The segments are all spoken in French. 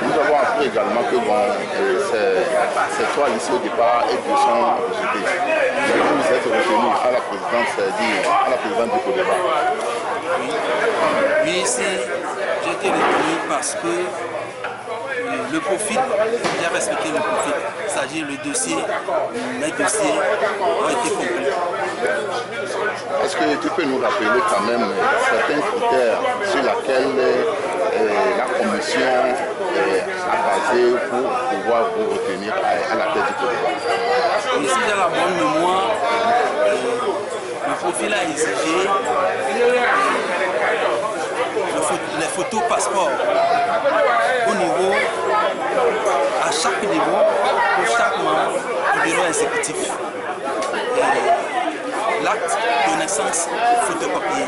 Nous avons appris également que c'est toi ici au départ et puis sont rejetés. Vous êtes retenu à la présidence du Codeba. Oui, ici, j'ai été retenu parce que le profil, j'ai respecté le profil. C'est-à-dire le dossier, mes dossiers ont été complets. Est-ce que tu peux nous rappeler quand même certains critères sur lesquels la commission a basé pour pouvoir vous retenir à la tête du Codeba? Ici, j'ai la bonne mémoire. Le profil a exigé les photos passeport au niveau, à chaque niveau, pour chaque membre du bureau exécutif. L'acte de naissance photocopié.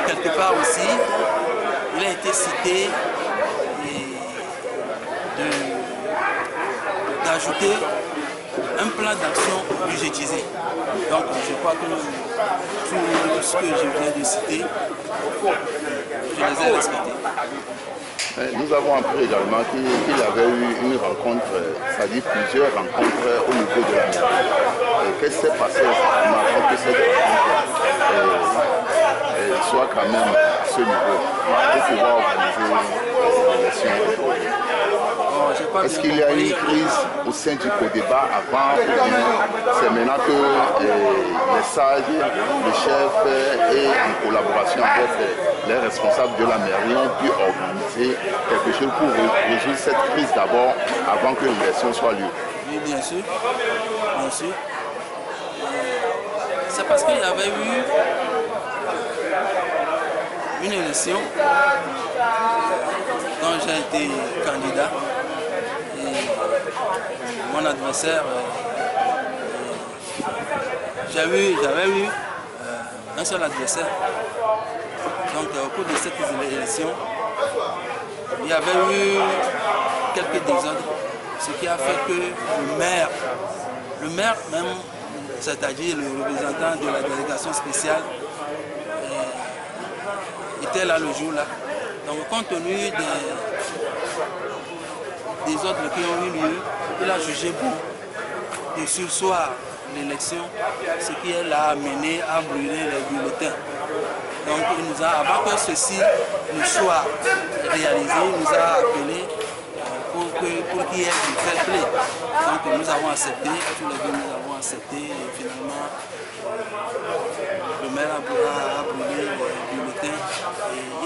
Quelque part aussi, il a été cité d'ajouter un plan d'action budgétisé. Donc je crois que tout ce que je viens de citer, je les ai respectés. Nous avons appris également qu'il y avait eu une rencontre, c'est-à-dire plusieurs rencontres au niveau de la mairie. Qu'est-ce qui s'est passé avant que cette rencontre soit quand même à ce niveau pour pouvoir organiser l'élection? Est-ce qu'il y a eu une crise au sein du Codeba avant ou bien c'est maintenant que les sages, les chefs et en collaboration avec les responsables de la mairie ont pu organiser quelque chose pour résoudre cette crise d'abord avant que l'élection soit lieu? Oui, bien sûr. Bien sûr. C'est parce qu'il y avait eu une élection dont j'ai été candidat. Mon adversaire, j'avais eu un seul adversaire. Donc au cours de cette élection, il y avait eu quelques désordres, ce qui a fait que le maire même, c'est-à-dire le représentant de la délégation spéciale, était là le jour-là. Donc compte tenu des ordres qui ont eu lieu, il a jugé bon de surseoir l'élection, ce qui l'a amené à brûler les bulletins. Donc il nous a, avant que ceci ne soit réalisé, il nous a appelé pour qu'il y ait du fair play. Donc nous avons accepté, tous les deux nous avons accepté et finalement le maire a brûlé les bulletins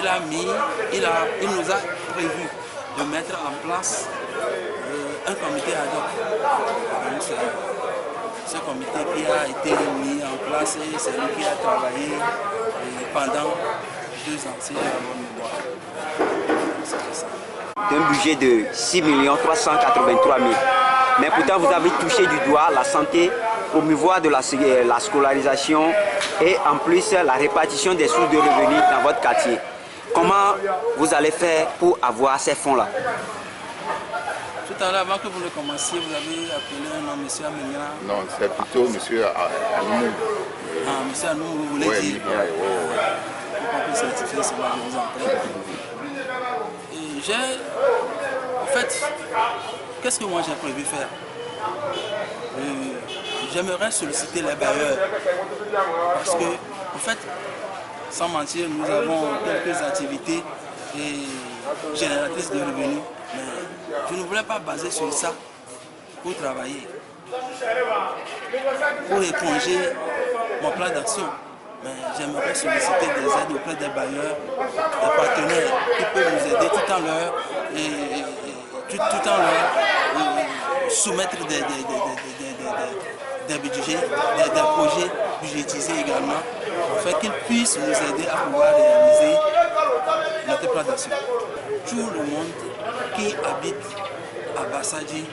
et il nous a prévu de mettre en place un comité ad hoc. Ce comité qui a été mis en place et c'est lui qui a travaillé pendant 2 ans, si j'ai la bonne mémoire. C'était ça. D'un budget de 6 383 000. Mais pourtant, vous avez touché du doigt la santé, promouvoir de la scolarisation et en plus la répartition des sources de revenus dans votre quartier. Comment vous allez faire pour avoir ces fonds-là? Tout à l'heure, avant que vous ne commenciez, vous avez appelé un nom, M. Amenia. Non, c'est plutôt M. Anoumou. Ah, M. Anoumou, vous voulez dire? Pour qu'on puisse certifier cela, je vous en prie. En fait, qu'est-ce que moi j'ai prévu faire? J'aimerais solliciter les bailleurs. Parce que, en fait, sans mentir, nous avons quelques activités génératrices de revenus. Mais je ne voulais pas baser sur ça pour travailler, pour éponger mon plan d'action. Mais j'aimerais solliciter des aides auprès des bailleurs, des partenaires qui peuvent nous aider tout en leur soumettre des budgets, des projets budgétisés également, afin qu'ils puissent nous aider à pouvoir réaliser notre plan d'action. Tout le monde qui habite à Bassadji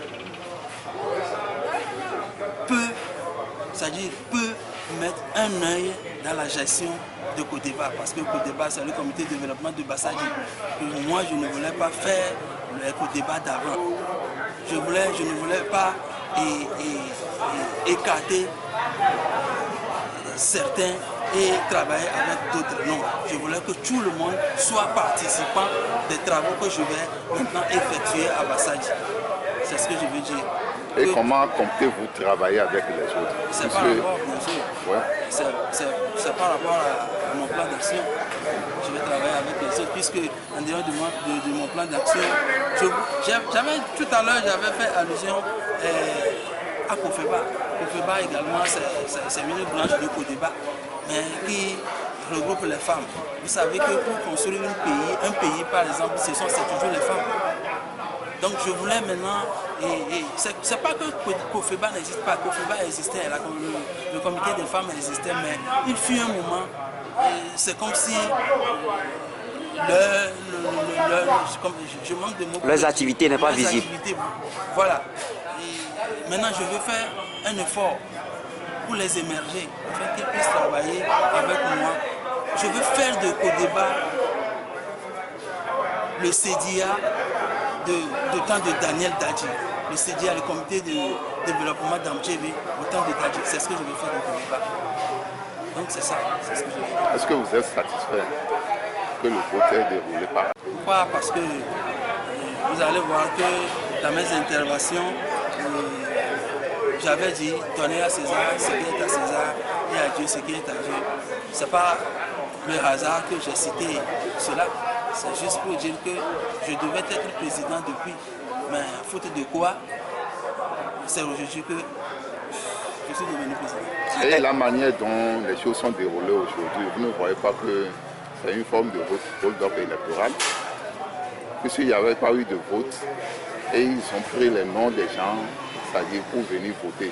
peut mettre un œil dans la gestion de Codeba, parce que Codeba c'est le comité de développement de Bassadji. Moi je ne voulais pas faire le Codeba d'avant. Je ne voulais pas écarter certains et travailler avec d'autres. Non, je voulais que tout le monde soit participant des travaux que je vais maintenant effectuer à Bassadji. C'est ce que je veux dire. Et comment comptez-vous travailler avec les autres? C'est par rapport, bien sûr. Ouais. C'est par rapport à mon plan d'action. Je vais travailler avec les autres, puisque en dehors de mon plan d'action, tout à l'heure, j'avais fait allusion à Kofeba. Kofeba également, c'est une branche de Codeba, mais qui regroupe les femmes. Vous savez que pour construire un pays, par exemple, c'est toujours les femmes. Donc je voulais maintenant, c'est pas que Kofeba n'existe pas, Kofeba existait, le comité des femmes existait, mais il fut un moment, c'est comme si je manque de mots. Leurs activités n'est pas visible. Voilà. Et maintenant je veux faire un effort pour les émerger, afin qu'ils puissent travailler avec moi. Je veux faire de Codeba le CEDIA de temps de Daniel Dadji. Le CEDIA, le comité de développement d'Amdjévé, au temps de Dadji. C'est ce que je veux faire de Codeba. Donc c'est ça, c'est ce que je veux faire. Est-ce que vous êtes satisfait que le vote est déroulé par... Pourquoi? Parce que vous allez voir que dans mes interventions, j'avais dit donner à César ce qui est à César et à Dieu ce qui est à Dieu. Ce n'est pas le hasard que j'ai cité cela. C'est juste pour dire que je devais être président depuis. Mais faute de quoi, c'est aujourd'hui que je suis devenu président. Et la manière dont les choses sont déroulées aujourd'hui, vous ne voyez pas que c'est une forme de hold-up électoral? Puisqu'il n'y avait pas eu de vote et ils ont pris les noms des gens, c'est-à-dire pour venir voter.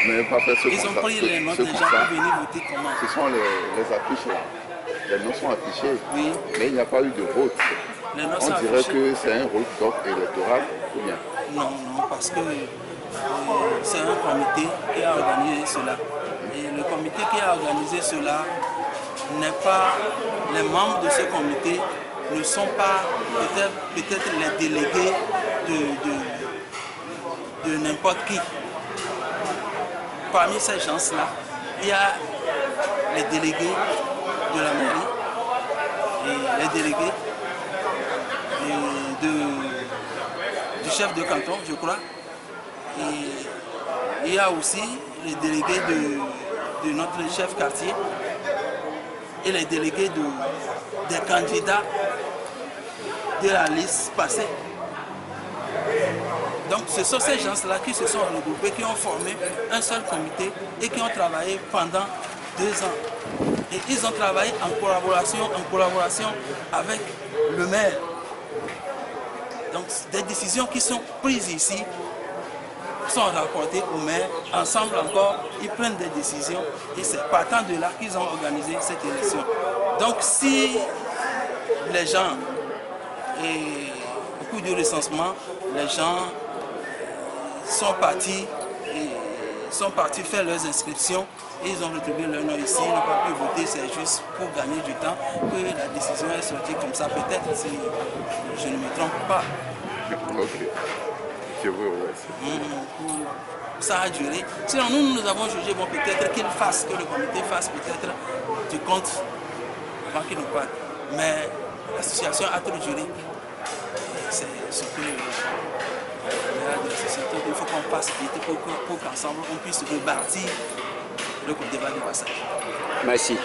Mais pas fait ce Ils ont pris les noms des gens pour venir voter comment? Ce sont les affiches là. Les noms sont affichés, oui. Mais il n'y a pas eu de vote. On dirait affichés. que c'est un hold-up électoral ou bien? Non, parce que c'est un comité qui a organisé cela. Et le comité qui a organisé cela n'est pas... Les membres de ce comité ne sont pas peut-être les délégués de n'importe qui. Parmi ces gens-là, il y a les délégués de la mairie et les délégués du chef de canton, je crois. Et il y a aussi les délégués de notre chef quartier et les délégués des candidats de la liste passée. Donc ce sont ces gens-là qui se sont regroupés, qui ont formé un seul comité et qui ont travaillé pendant 2 ans. Et ils ont travaillé en collaboration avec le maire. Donc des décisions qui sont prises ici sont rapportées au maire. Ensemble encore, ils prennent des décisions et c'est partant de là qu'ils ont organisé cette élection. Donc si les gens, et au cours du recensement, les gens sont partis faire leurs inscriptions et ils ont retrouvé leur nom ici, ils n'ont pas pu voter, c'est juste pour gagner du temps que la décision est sortie comme ça, peut-être si je ne me trompe pas. Ok, je vous remercie. Ça a duré. Sinon nous avons jugé, bon, peut-être qu'il fasse, que le comité fasse peut-être du compte avant qu'il nous parle. Mais l'association a trop duré. C'est ce que il faut qu'on fasse vite pour qu'ensemble on puisse rebâtir le débat de Bassadji. Merci.